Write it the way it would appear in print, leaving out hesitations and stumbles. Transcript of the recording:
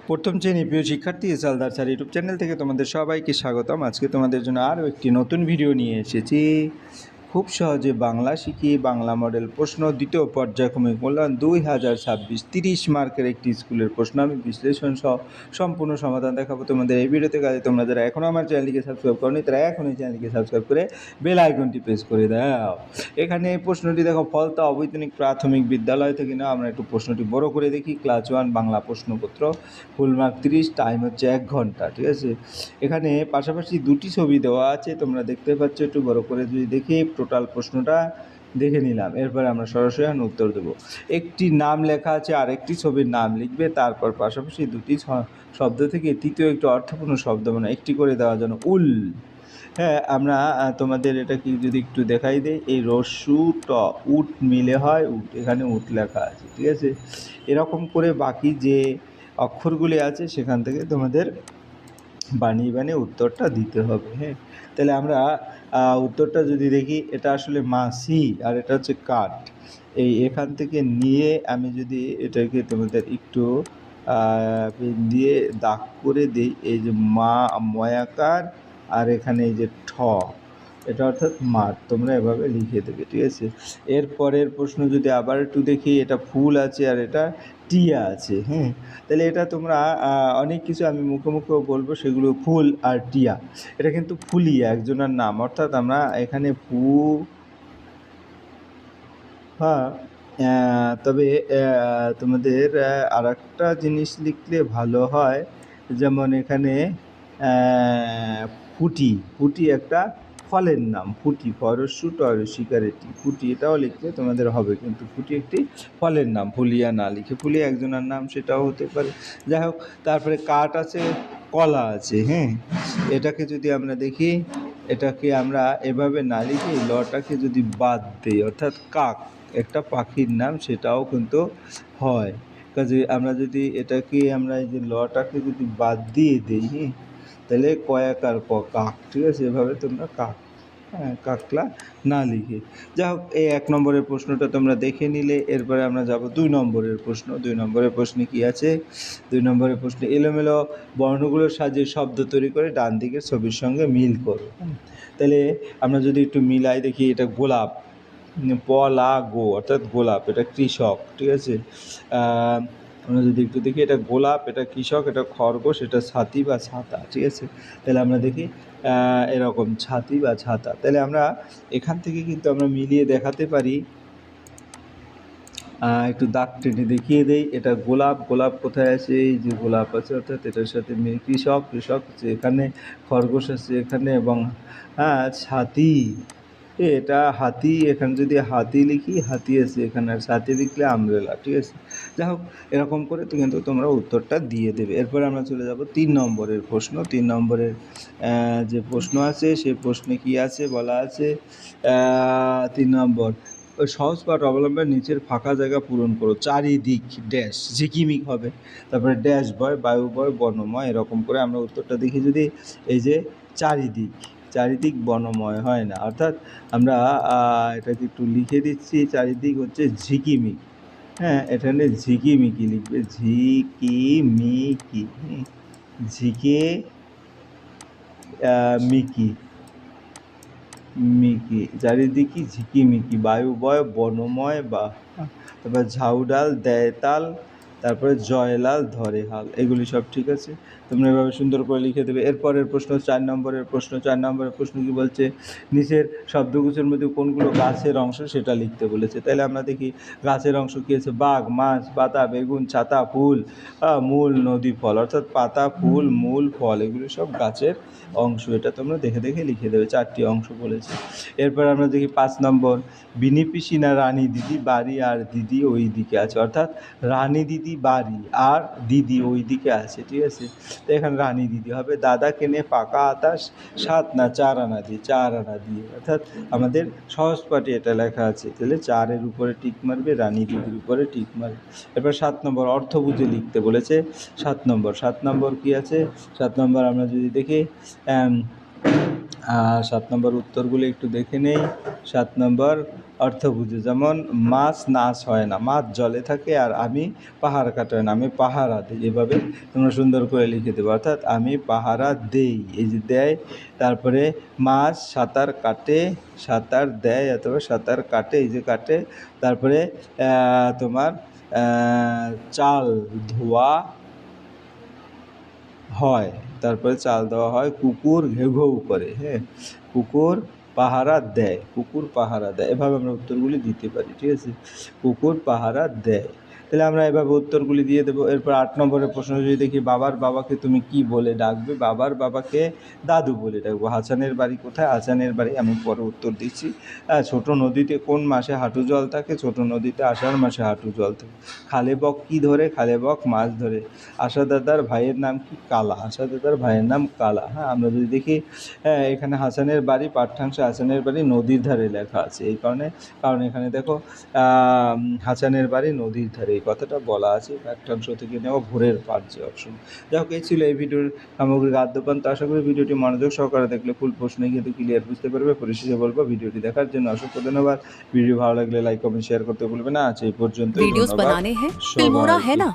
প্রথম শ্রেণী প্রিয় শিক্ষার্থী এসএলদার স্যার ইউটিউব চ্যানেল থেকে তোমাদের সবাইকে স্বাগতম। আজকে তোমাদের জন্য আরও একটি নতুন ভিডিও নিয়ে এসেছি। খুব সহজে বাংলা শিখি বাংলা মডেল প্রশ্ন দ্বিতীয় পর্যায়ক্রমিক মূল্যায়ন 2026 30 মার্কের একটি স্কুলের প্রশ্ন আমি বিশ্লেষণ সহ সম্পূর্ণ সমাধান দেখাবো তোমাদের এই ভিডিওতে। কাজে তোমরা যারা এখনও আমার চ্যানেলটিকে সাবস্ক্রাইব করোনি তারা এখনই চ্যানেলটিকে সাবস্ক্রাইব করে বেল আইকনটি প্রেস করে দাও। এখানে প্রশ্নটি দেখো, ফলতা অবৈতনিক প্রাথমিক বিদ্যালয় থেকে না। আমরা একটু প্রশ্নটি বড় করে দেখি। ক্লাস 1 বাংলা প্রশ্নপত্র, ফুল মার্ক 30, টাইম হচ্ছে 1 ঘন্টা। ঠিক আছে, এখানে পাশাপাশি দুটি ছবি দেওয়া আছে, তোমরা দেখতে পাচ্ছ। একটু বড় করে যদি দেখি টোটাল প্রশ্নটা দেখে নিলাম, এরপরে আমরা সরাসরি উত্তর দেবো। একটি নাম লেখা আছে, আরেকটি ছবির নাম লিখবে, তারপর পাশাপাশি দুটি শব্দ থেকে তৃতীয় একটি অর্থপূর্ণ শব্দ মানে একটি করে দেওয়ার জন্য উল। হ্যাঁ, আমরা তোমাদের এটা কি যদি একটু দেখাই দেই, এই রস্যু ট উট মিলে হয় উট, এখানে উট লেখা আছে। ঠিক আছে, এরকম করে বাকি যে অক্ষরগুলি আছে সেখান থেকে তোমাদের বানিয়ে বানিয়ে উত্তরটা দিতে হবে। হ্যাঁ, তাহলে আমরা উত্তরটা যদি দেখি, এটা আসলে মাছি আর এটা হচ্ছে কাঠ। এখান থেকে নিয়ে আমি যদি এটাকে তোমাদের একটু দিয়ে দাগ করে দিই, এই যে ময়াকার আর এখানে এই যে ঠ, এটা অর্থাৎ মাঠ, তোমরা এভাবে লিখে দেবে। ঠিক আছে, এর পরের প্রশ্ন যদি আবার একটু দেখি, এটা ফুল আছে আর এটা টিয়া আছে। হ্যাঁ, তাহলে এটা তোমরা অনেক কিছু আমি মুখে মুখেও বলবো, সেগুলো ফুল আর টিয়া, এটা কিন্তু ফুলিয়া একজনের নাম, অর্থাৎ আমরা এখানে হ্যাঁ। তবে তোমাদের আর একটা জিনিস লিখলে ভালো হয়, যেমন এখানে ফুটি, ফুটি একটা ফলের নাম, ফুটি ফরস্যু টরসিকারেটি, ফুটি এটাও লিখলে তোমাদের হবে, কিন্তু ফুটি একটি ফলের নাম, ফুলিয়া না লিখে ফুলিয়া একজনের নাম, সেটাও হতে পারে। যাই হোক, তারপরে কাঠ আছে, কলা আছে। হ্যাঁ, এটাকে যদি আমরা দেখি, এটাকে আমরা এভাবে না লিখে লটাকে যদি বাদ দিই, অর্থাৎ কাক একটা পাখির নাম, সেটাও কিন্তু হয়। কাজে আমরা যদি এটাকে আমরা এই যে লটাকে যদি বাদ দিয়ে দিই, তাহলে কয়াকার কাক। ঠিক আছে, এভাবে তোমরা কাক, হ্যাঁ, কাকলা না লিখে। যাই হোক, এই 1 নম্বরের প্রশ্নটা তোমরা দেখে নিলে। এরপরে আমরা যাব 2 নম্বরের প্রশ্ন। 2 নম্বরের প্রশ্নে কি আছে? 2 নম্বরের প্রশ্নে এলোমেলো বর্ণগুলোর সাজিয়ে শব্দ তৈরি করে ডান দিকের ছবির সঙ্গে মিল করো। তাহলে আমরা যদি একটু মিলাই দেখি, এটা গোলাপ, পলা গো অর্থাৎ গোলাপ, এটা কৃষক। ঠিক আছে, আমরা যদি একটু দেখি, এটা গোলাপ, এটা কৃষক, এটা খরগোশ, এটা ছাতি বা ছাতা। ঠিক আছে, তাহলে আমরা দেখি এরকম ছাতি বা ছাতা। তাহলে আমরা এখান থেকে কিন্তু আমরা মিলিয়ে দেখাতে পারি। একটু দাগ টেনে দেখিয়ে দেই, এটা গোলাপ, গোলাপ কোথায় আছে? এই যে গোলাপ আছে, অর্থাৎ এটার সাথে কৃষক, কৃষক আছে এখানে, খরগোশ আছে এখানে, এবং ছাতি, এটা হাতি, এখানে যদি হাতি লিখি, হাতি আছে এখানে, আর ছাতি লিখলে আমব্রেলা। ঠিক আছে, যাই হোক, এরকম করে তো কিন্তু তোমরা উত্তরটা দিয়ে দেবে। এরপরে আমরা চলে যাব 3 নম্বরের প্রশ্ন। 3 নম্বরের যে প্রশ্ন আছে, সেই প্রশ্নে কি আছে বলা আছে? 3 নম্বর, ওই সহজ পাঠ অবলম্বনে নিচের ফাঁকা জায়গা পূরণ করো। চারিদিক ড্যাশ ঝিকিমিক হবে, তারপরে ড্যাশ বয়, বায়ু বয়, বনময়, এরকম করে আমরা উত্তরটা দেখি। যদি এই যে চারিদিক, চারিদিক বনময় হয় না, অর্থাৎ আমরা এটাকে একটু লিখে দিচ্ছি, চারিদিক হচ্ছে ঝিকিমিক। হ্যাঁ, এখানে ঝিকিমিকি লিখবে, ঝিকিমিকি, ঝিকে মিকি, মিকি, চারিদিকে ঝিকিমিকি, বায়ু বয়, বনময়, বা তারপর ঝাউডাল, দেয়তাল, তারপরে জয়লাল, ধরে হাল, এগুলি সব ঠিক আছে। তোমরা এভাবে সুন্দর করে লিখে দেবে। এরপরের প্রশ্ন 4 নম্বরের প্রশ্ন। 4 নম্বরের প্রশ্ন কি বলছে? নিচের শব্দগুচ্ছের মধ্যে কোনগুলো গাছের অংশ সেটা লিখতে বলেছে। তাহলে আমরা দেখি, গাছের অংশ কী আছে? বাঘ, মাছ, পাতা, বেগুন, ছাতা, ফুল, মূল, নদী, ফল, অর্থাৎ পাতা, ফুল, মূল, ফল, এগুলো সব গাছের অংশ। এটা তোমরা দেখে দেখে লিখে দেবে, 4টি অংশ বলেছে। এরপর আমরা দেখি 5 নম্বর, বিনি পিসি না রানী দিদি বাড়ি আর দিদি ওই দিকে আছে, অর্থাৎ রানী দিদি বাড়ি আর দিদি ওই দিকে আছে। ঠিক আছে, তো এখানে রানী দিদি হবে। দাদা কেনে পাকা আতাস 7 না 4 আনা দিয়ে, 4 আনা দিয়ে, অর্থাৎ আমাদের সহজ পাঠে এটা লেখা আছে। তাহলে 4-এর উপরে টিক মারবে, রানী দিদির উপরে টিক মারবে। এরপর 7 নম্বর, অর্থ বুঝে লিখতে বলেছে। 7 নম্বর, 7 নম্বর কি আছে? 7 নম্বর আমরা যদি দেখি, 7 নম্বর উত্তরগুলো একটু দেখে নেই। 7 নম্বর অর্থ বুঝে, যেমন মাছ নাশ হয় না, মাছ জলে থাকে, আর আমি পাহাড় কাটাই না, আমি পাহারা দিই। এভাবে তোমরা সুন্দর করে লিখে দেবো, অর্থাৎ আমি পাহারা দেই, এই যে দেয়, তারপরে মাছ সাঁতার কাটে, সাঁতার দেয় অথবা সাঁতার কাটে, এই যে কাটে, তারপরে তোমার চাল ধোয়া হয়, তারপরে চাল দেওয়া হয়, কুকুর ঘেউ ঘেউ করে, হ্যাঁ, কুকুর পাহারা দেয়, কুকুর পাহারা দেয়, এভাবে আমরা উত্তরগুলি দিতে পারি, ঠিক আছে। কুকুর পাহারা দেয়, তাহলে আমরা এভাবে উত্তরগুলি দিয়ে দেবো। এরপর 8 নম্বরের প্রশ্ন যদি দেখি, বাবার বাবাকে তুমি কি বলে ডাকবে? বাবার বাবাকে দাদু বলে ডাকবো। হাসানের বাড়ি কোথায়? হাসানের বাড়ি, আমি পরে উত্তর দিচ্ছি। ছোট নদীতে কোন মাসে হাঁটু জল থাকে? ছোট নদীতে আষাঢ় মাসে হাঁটু জল থাকে। খালে বক কী ধরে? খালে বক মাছ ধরে। আশা দাদার ভাইয়ের নাম কি? কালা। আশা দাদার ভাইয়ের নাম কালা। হ্যাঁ, আমরা যদি দেখি এখানে হাসানের বাড়ি, পাঠ্যাংশে হাসানের বাড়ি নদীর ধারে লেখা আছে, এই কারণ এখানে দেখো হাসানের বাড়ি নদীর ধারে, এই কথাটা বলা আছে, পাঠ্যাংশ থেকে নেওয়া ভোরের পাঠ যে অপশন। যাই হোক, এই ছিল এই ভিডিওর সামগ্রিক আদ্যপান্ত। আশা করি ভিডিওটি মনোযোগ সহকারে দেখলে ফুল প্রশ্নে কিন্তু ক্লিয়ার বুঝতে পারবে। পরিশেষে বলবো, ভিডিওটি দেখার জন্য অসংখ্য ধন্যবাদ। ভিডিও ভালো লাগলে লাইক কমেন্ট শেয়ার করতে ভুলবে না। আজ এই পর্যন্তই, वीडियोस ধন্যবাদ बनाने हैं, फिल्मोरा है সবাইকে। ना।